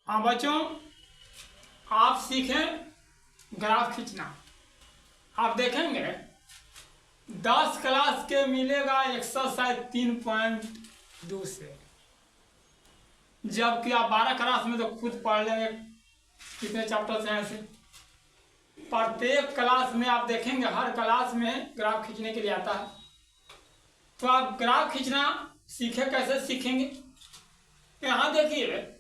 हाँ बच्चों, आप सीखें ग्राफ खींचना। आप देखेंगे 10 क्लास के मिलेगा एक्सरसाइज 3.2 से, जबकि आप 12 क्लास में तो खुद पढ़ लेंगे कितने चैप्टर्स हैं ऐसे। प्रत्येक क्लास में आप देखेंगे हर क्लास में ग्राफ खींचने के लिए आता है। तो आप ग्राफ खींचना सीखे, कैसे सीखेंगे? यहाँ देखिए,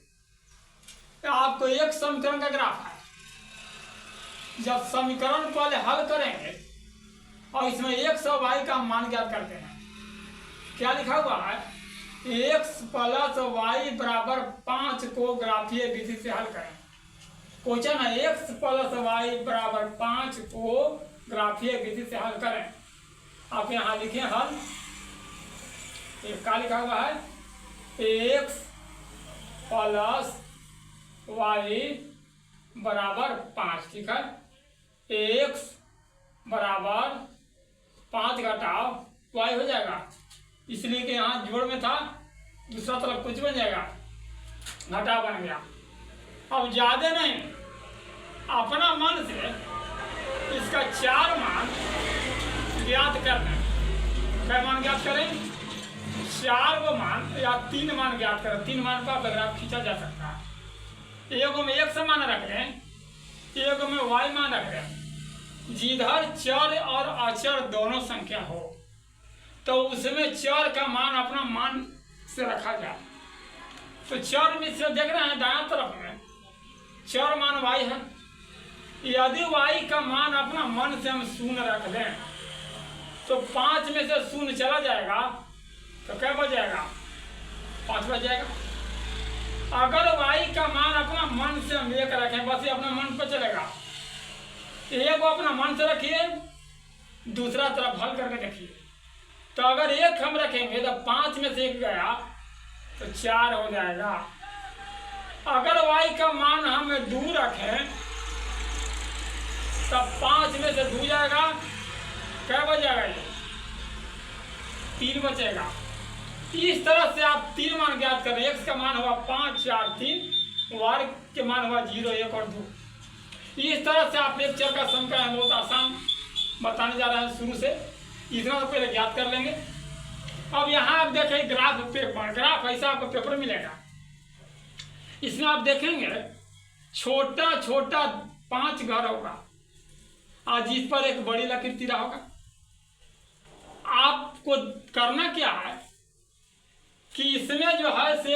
आपको एक समीकरण का ग्राफ है। जब समीकरण पहले हल करेंगे और इसमें x का मान ज्ञात करते हैं। क्या लिखा हुआ है? x + y बराबर 5 को ग्राफीय विधि से हल करें। क्वेश्चन है x + y बराबर 5 को ग्राफीय विधि से हल करें। आप यहाँ लिखें हल। क्या लिखा हुआ है? x + y बराबर 5, ठीक है। x बराबर 5 घटाओ y हो जाएगा, इसलिए कि यहाँ जोड़ में था, दूसरा तरफ कुछ बन जाएगा, घटा बन गया। अब ज्यादा नहीं, अपना मन से इसका 4 मान ज्ञात करना है। क्या मान ज्ञात करें? 4 को मान या 3 मान ज्ञात करें। 3 मान का ग्राफ खींचा जा सकता है। एक में x मान रख लें, एक में y मान रख लें। जिधर चर और अचर दोनों संख्या हो तो उसमें चर का मान अपना मान से रखा जाए। तो चर में से देख रहे हैं दायां तरफ में चर मान y है। यदि y का मान अपना मन से हम 0 रख लें तो 5 में से 0 चला जाएगा तो क्या बच जाएगा? 5 बच जाएगा। अगर y का मान अपना मन से हम 1 रखें, बस ये अपना मन पर चलेगा। एक को अपना मन से रखिए, दूसरा तरफ हल करके देखिए। तो अगर 1 हम रखेंगे तो 5 में से 1 गया तो 4 हो जाएगा। अगर y का मान हम 2 रखें तब 5 में से 2 जाएगा, क्या बच जाएगा? ये 3 बचेगा। इस तरह से आप 3 मान ज्ञात करें। x का मान हुआ 5, 4, 3, y के मान हुआ 0, 1 और 2। इस तरह से आप एक चर का समीकरण बहुत आसान बताने जा रहे हैं शुरू से, इतना तो पहले ज्ञात कर लेंगे। अब यहाँ आप देखें ग्राफ पेपर, ग्राफ ऐसा आपको पेपर मिलेगा। इसमें आप देखेंगे छोटा छोटा 5 घर होगा और जिस पर एक बड़ी लकीर तिरा होगा। आपको करना क्या है कि इसमें जो है से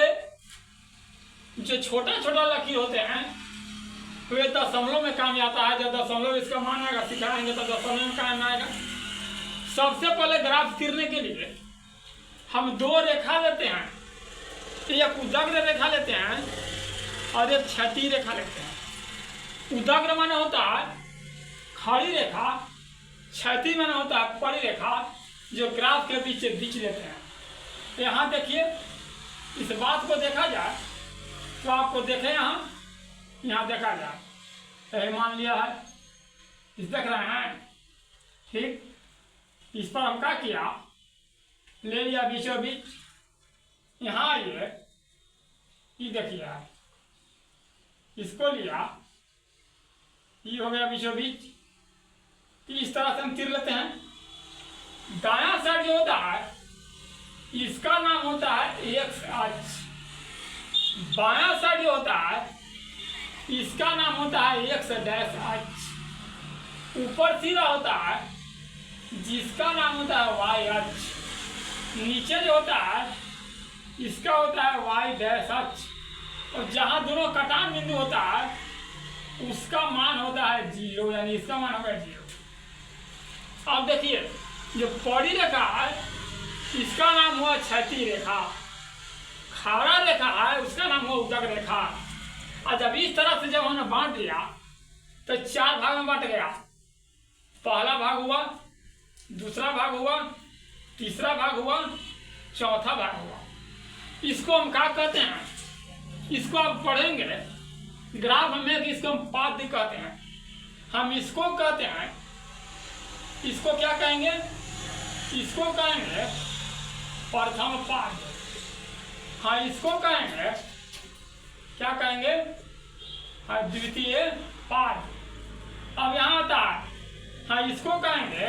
जो छोटा छोटा लकीर होते हैं वे दशमलव में काम आता है। जब दशमलव इसका मान आएगा सिखाएंगे तो दशमलव में काम आएगा। सबसे पहले ग्राफ तिरने के लिए हम 2 रेखा लेते हैं, एक उदग्र रेखा लेते हैं और एक क्षैतिज रेखा लेते हैं। उदग्र माने होता है खड़ी रेखा, क्षैतिज माने होता है पड़ी रेखा जो ग्राफ के बीच लेते हैं। यहाँ देखिए, इस बात को देखा जाए तो आपको देखें यहाँ देखा जाए, यही मान लिया है, इस देख रहे हैं, ठीक। इस पर हम क्या किया, ले लिया बीचों बीच। यहाँ ये देखिए, इसको लिया, ये हो गया बीचों बीच। इस तरह से हम तीर लेते हैं। दायां साइड जो होता है इसका नाम होता है x अक्ष, बायां साइड जो होता है इसका नाम होता है x डैश अक्ष। ऊपर सिरा होता है जिसका नाम होता है y अक्ष। नीचे जो होता है इसका होता है y डैश अक्ष। और जहां दोनों कटान बिंदु होता है उसका मान होता है 0, यानी इसका मान होगा 0। अब देखिए, जो पड़ी रेखा है इसका नाम हुआ क्षैतिज रेखा, खड़ा रेखा है उसका नाम हुआ उदग्र रेखा। और जब इस तरह से जब हमने बांट दिया तो 4 भाग में बांट गया। पहला भाग हुआ, दूसरा भाग हुआ, तीसरा भाग हुआ, चौथा भाग हुआ। इसको हम क्या कहते हैं? इसको आप पढ़ेंगे ग्राफ में, इसको हम पाद्य कहते हैं। हम इसको कहते हैं, इसको क्या कहेंगे? इसको कहेंगे प्रथम पाद्य। हाँ, इसको कहेंगे क्या कहेंगे, द्वितीय पाद। अब यहाँ आता है, हाँ इसको कहेंगे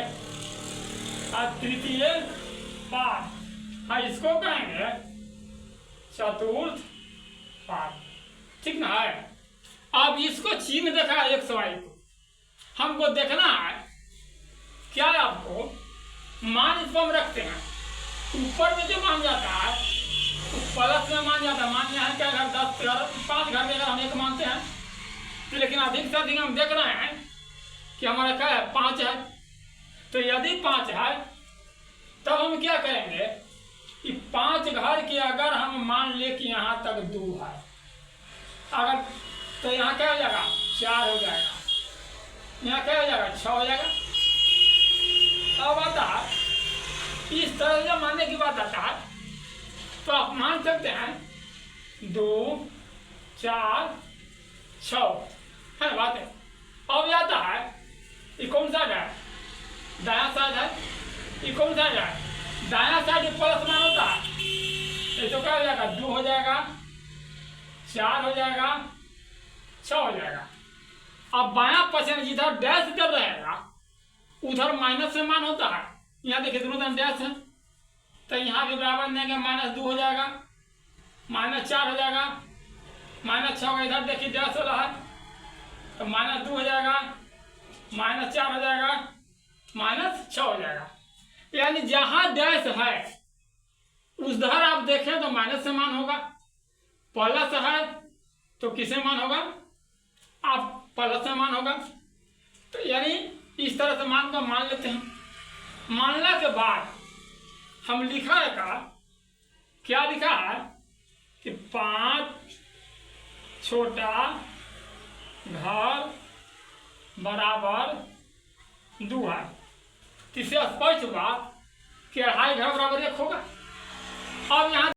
तृतीय पाद, हाँ इसको कहेंगे चतुर्थ पाद, ठीक ना है। अब इसको चिन्ह देखा है 101 को, हमको देखना है क्या है, आपको मान इस पर हम रखते हैं, ऊपर में जो मान जाता है तो प्लस में मान जाता है। मान यहाँ क्या घर 10 घर 5 घर में अगर हम 1 मानते हैं, लेकिन अधिक से अधिक हम देख रहे हैं कि हमारा क्या है 5 है, तो यदि 5 है तब हम क्या करेंगे कि 5 घर के अगर हम मान ले कि यहाँ तक 2 है, अगर तो यहाँ क्या हो जाएगा 4 हो जाएगा, यहाँ क्या हो जाएगा 6 हो जाएगा। अब आता है इस तरह से मानने की बात आता है तो आप मान सकते हैं 2 4 6 है बात है। अब आता है ये कौन सा है, दायां साइड है, ये कौन सा है, दायां साइड प्लस मान होता है, ये तो क्या हो जाएगा 2 हो जाएगा, 4 हो जाएगा, 6 हो जाएगा। अब बायां पक्ष जिधर डैश इधर रहेगा उधर माइनस से मान होता है, यहाँ देखिए दोनों तरफ डैश है, तो यहाँ भी बराबर देंगे -2 हो जाएगा, -4 हो जाएगा, -6 होगा, इधर देखिए डैश वाला है तो -2 हो जाएगा, -4 हो जाएगा, -6 हो जाएगा। यानी जहाँ डैश है उधर आप देखें तो माइनस से मान होगा, प्लस है तो किसे मान होगा, आप प्लस से मान होगा। तो यानी इस तरह से मान को मान लेते हैं। मानने के बाद हम लिखा है क्या लिखा है कि 5 छोटा घर बराबर 2 है, इससे स्पष्ट हुआ कि 2.5 घर बराबर 1 होगा। अब यहाँ